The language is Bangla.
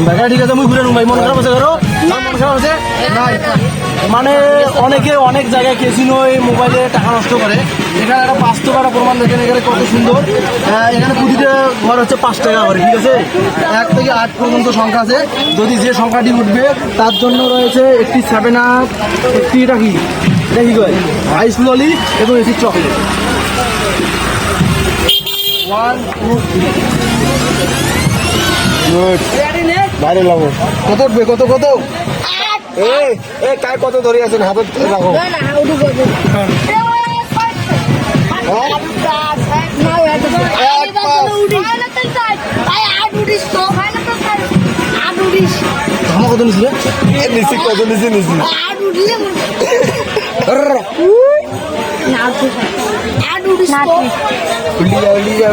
দেখা ঠিক আছে মুই ঘুরে ভাই মন খারাপ আছে ধরো মন খারাপ আছে নাই মানে অনেকে অনেক জায়গায় ক্যাসিনোয় মোবাইলে টাকা নষ্ট করে এখানে একটা বাস্তব একটা প্রমাণ দেখেন এখানে কত সুন্দর এখানে প্রতিটা ঘর হচ্ছে 5 টাকা করে ঠিক আছে 1 থেকে 8 পর্যন্ত সংখ্যা আছে যদি যে সংখ্যাটি উঠবে তার জন্য রয়েছে একটি 7 আপ একটি এটা কি দেখি কয় আইস ললি এবং একটি চকলেট 1 2 3 গুড বাইরে লাগো কত উঠবে কত কত এ কার কত ধরে আছেন হাতত রাখো আমার কত নিছি নিছি কত নিছি নিছি উল্লি যা